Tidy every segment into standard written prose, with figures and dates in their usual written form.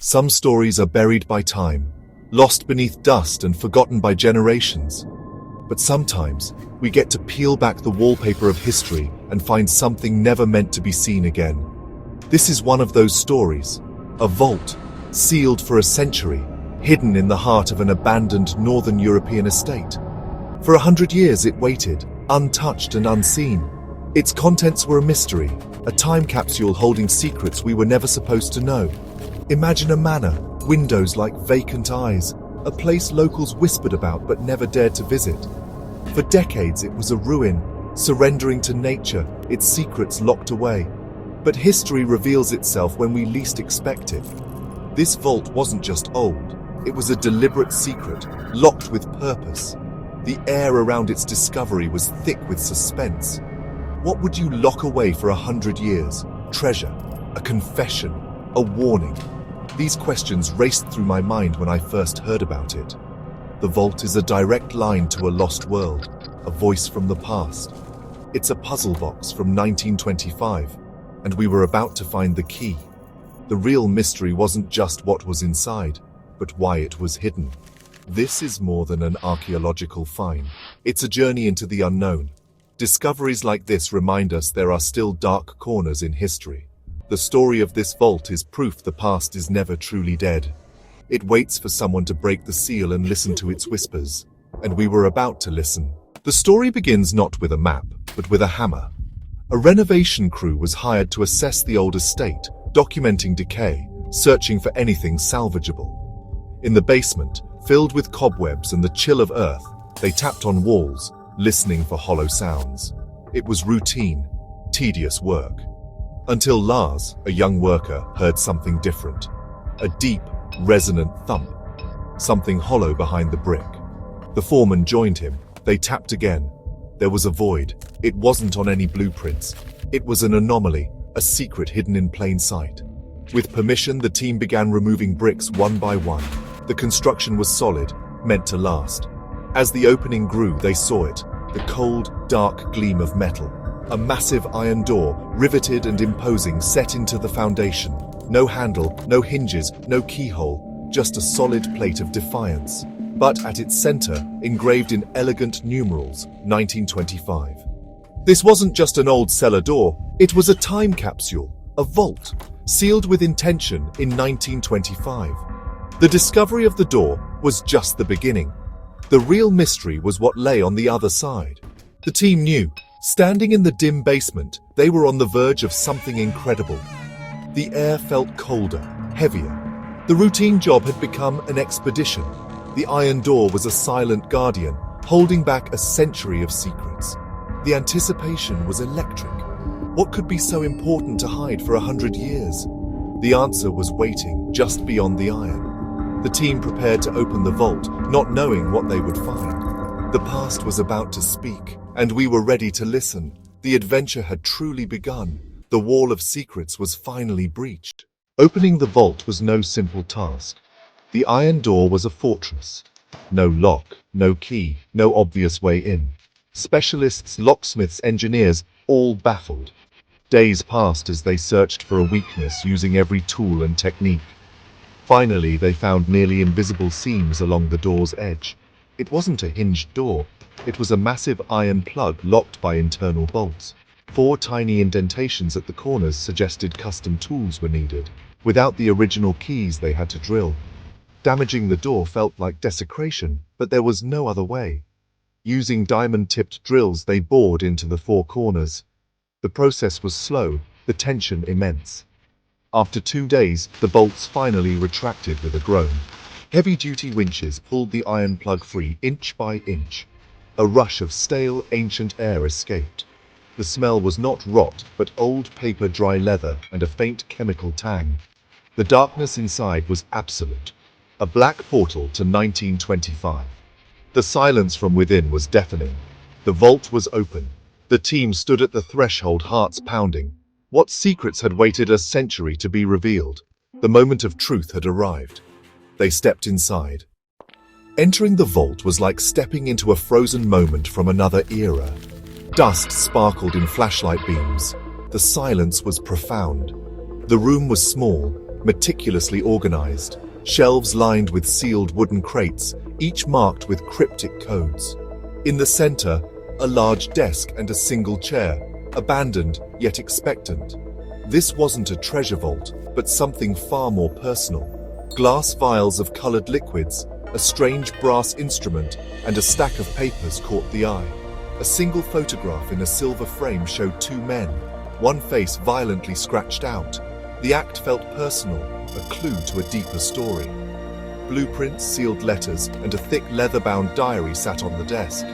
Some stories are buried by time, lost beneath dust and forgotten by generations. But sometimes, we get to peel back the wallpaper of history and find something never meant to be seen again. This is one of those stories. A vault, sealed for a century, hidden in the heart of an abandoned northern European estate. For 100 years it waited, untouched and unseen. Its contents were a mystery, a time capsule holding secrets we were never supposed to know. Imagine a manor, windows like vacant eyes, a place locals whispered about but never dared to visit. For decades it was a ruin, surrendering to nature, its secrets locked away. But history reveals itself when we least expect it. This vault wasn't just old, it was a deliberate secret, locked with purpose. The air around its discovery was thick with suspense. What would you lock away for 100 years? Treasure, a confession, a warning? These questions raced through my mind when I first heard about it. The vault is a direct line to a lost world, a voice from the past. It's a puzzle box from 1925, and we were about to find the key. The real mystery wasn't just what was inside, but why it was hidden. This is more than an archaeological find. It's a journey into the unknown. Discoveries like this remind us there are still dark corners in history. The story of this vault is proof the past is never truly dead. It waits for someone to break the seal and listen to its whispers. And we were about to listen. The story begins not with a map, but with a hammer. A renovation crew was hired to assess the old estate, documenting decay, searching for anything salvageable. In the basement, filled with cobwebs and the chill of earth, they tapped on walls, listening for hollow sounds. It was routine, tedious work. Until Lars, a young worker, heard something different. A deep, resonant thump. Something hollow behind the brick. The foreman joined him. They tapped again. There was a void. It wasn't on any blueprints. It was an anomaly, a secret hidden in plain sight. With permission, the team began removing bricks one by one. The construction was solid, meant to last. As the opening grew, they saw it, the cold, dark gleam of metal. A massive iron door, riveted and imposing, set into the foundation. No handle, no hinges, no keyhole, just a solid plate of defiance. But at its center, engraved in elegant numerals, 1925. This wasn't just an old cellar door, it was a time capsule, a vault, sealed with intention in 1925. The discovery of the door was just the beginning. The real mystery was what lay on the other side. The team knew, standing in the dim basement, they were on the verge of something incredible. The air felt colder, heavier. The routine job had become an expedition. The iron door was a silent guardian, holding back a century of secrets. The anticipation was electric. What could be so important to hide for 100 years? The answer was waiting just beyond the iron. The team prepared to open the vault, not knowing what they would find. The past was about to speak, and we were ready to listen. The adventure had truly begun. The wall of secrets was finally breached. Opening the vault was no simple task. The iron door was a fortress. No lock, no key, no obvious way in. Specialists, locksmiths, engineers, all baffled. Days passed as they searched for a weakness, using every tool and technique. Finally, they found nearly invisible seams along the door's edge. It wasn't a hinged door. It was a massive iron plug locked by internal bolts. 4 tiny indentations at the corners suggested custom tools were needed. Without the original keys, they had to drill. Damaging the door felt like desecration, but there was no other way. Using diamond-tipped drills, they bored into the 4 corners. The process was slow, the tension immense. After 2 days, the bolts finally retracted with a groan. Heavy-duty winches pulled the iron plug free inch by inch. A rush of stale, ancient air escaped. The smell was not rot, but old paper, dry leather, and a faint chemical tang. The darkness inside was absolute. A black portal to 1925. The silence from within was deafening. The vault was open. The team stood at the threshold, hearts pounding. What secrets had waited a century to be revealed? The moment of truth had arrived. They stepped inside. Entering the vault was like stepping into a frozen moment from another era. Dust sparkled in flashlight beams. The silence was profound. The room was small, meticulously organized. Shelves lined with sealed wooden crates, each marked with cryptic codes. In the center, a large desk and a single chair, abandoned yet expectant. This wasn't a treasure vault, but something far more personal. Glass vials of colored liquids, a strange brass instrument, and a stack of papers caught the eye. A single photograph in a silver frame showed two men, one face violently scratched out. The act felt personal, a clue to a deeper story. Blueprints, sealed letters, and a thick leather-bound diary sat on the desk.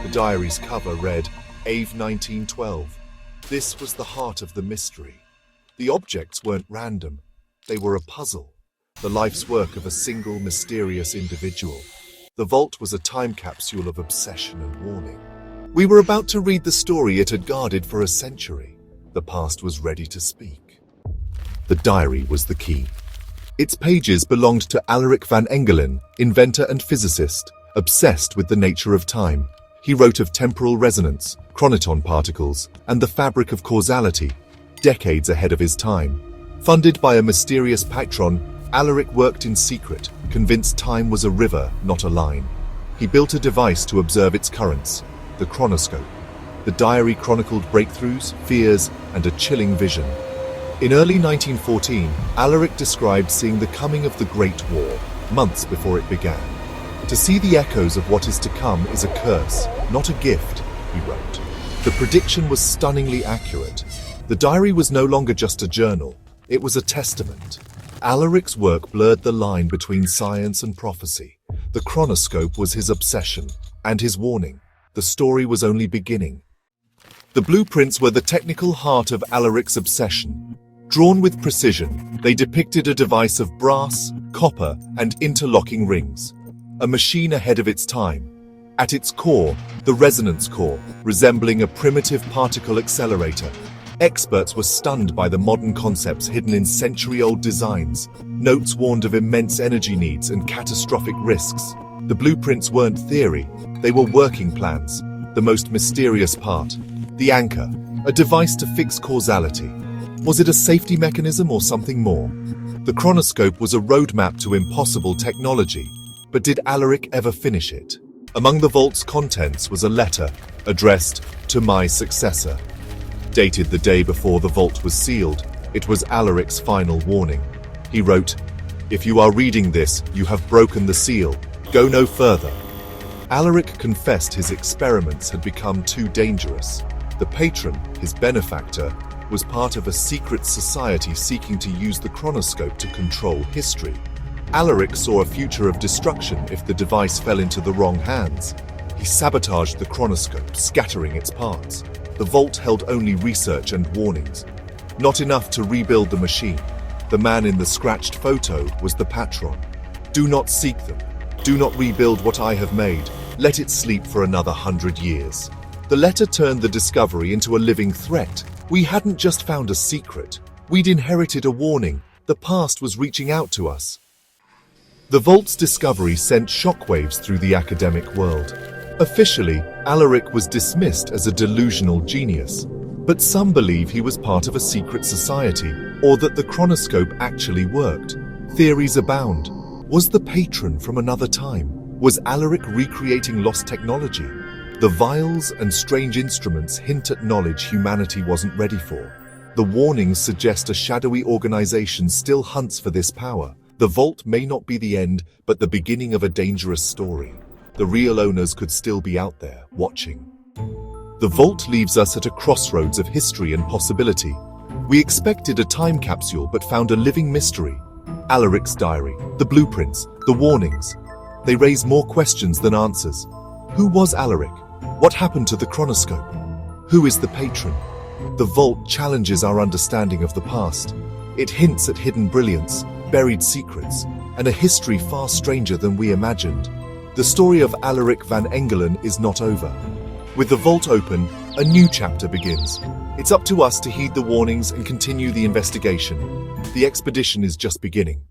The diary's cover read, Ave 1912. This was the heart of the mystery. The objects weren't random. They were a puzzle, the life's work of a single mysterious individual. The vault was a time capsule of obsession and warning. We were about to read the story it had guarded for a century. The past was ready to speak. The diary was the key. Its pages belonged to Alaric van Engelen, inventor and physicist, obsessed with the nature of time. He wrote of temporal resonance, chronoton particles, and the fabric of causality, decades ahead of his time. Funded by a mysterious patron, Alaric worked in secret, convinced time was a river, not a line. He built a device to observe its currents, the chronoscope. The diary chronicled breakthroughs, fears, and a chilling vision. In early 1914, Alaric described seeing the coming of the Great War, months before it began. To see the echoes of what is to come is a curse, not a gift, he wrote. The prediction was stunningly accurate. The diary was no longer just a journal, it was a testament. Alaric's work blurred the line between science and prophecy. The chronoscope was his obsession, and his warning. The story was only beginning. The blueprints were the technical heart of Alaric's obsession. Drawn with precision, they depicted a device of brass, copper, and interlocking rings. A machine ahead of its time. At its core, the resonance core, resembling a primitive particle accelerator. Experts were stunned by the modern concepts hidden in century-old designs. Notes warned of immense energy needs and catastrophic risks. The blueprints weren't theory, they were working plans. The most mysterious part, the anchor, a device to fix causality. Was it a safety mechanism or something more? The chronoscope was a roadmap to impossible technology, but did Alaric ever finish it? Among the vault's contents was a letter addressed to my successor. Dated the day before the vault was sealed, it was Alaric's final warning. He wrote, "If you are reading this, you have broken the seal. Go no further." Alaric confessed his experiments had become too dangerous. The patron, his benefactor, was part of a secret society seeking to use the chronoscope to control history. Alaric saw a future of destruction if the device fell into the wrong hands. He sabotaged the chronoscope, scattering its parts. The vault held only research and warnings. Not enough to rebuild the machine. The man in the scratched photo was the patron. Do not seek them. Do not rebuild what I have made. Let it sleep for another 100 years. The letter turned the discovery into a living threat. We hadn't just found a secret. We'd inherited a warning. The past was reaching out to us. The vault's discovery sent shockwaves through the academic world. Officially, Alaric was dismissed as a delusional genius, but some believe he was part of a secret society, or that the chronoscope actually worked. Theories abound. Was the patron from another time? Was Alaric recreating lost technology? The vials and strange instruments hint at knowledge humanity wasn't ready for. The warnings suggest a shadowy organization still hunts for this power. The vault may not be the end, but the beginning of a dangerous story. The real owners could still be out there, watching. The vault leaves us at a crossroads of history and possibility. We expected a time capsule but found a living mystery. Alaric's diary, the blueprints, the warnings. They raise more questions than answers. Who was Alaric? What happened to the chronoscope? Who is the patron? The vault challenges our understanding of the past. It hints at hidden brilliance, buried secrets, and a history far stranger than we imagined. The story of Alaric van Engelen is not over. With the vault open, a new chapter begins. It's up to us to heed the warnings and continue the investigation. The expedition is just beginning.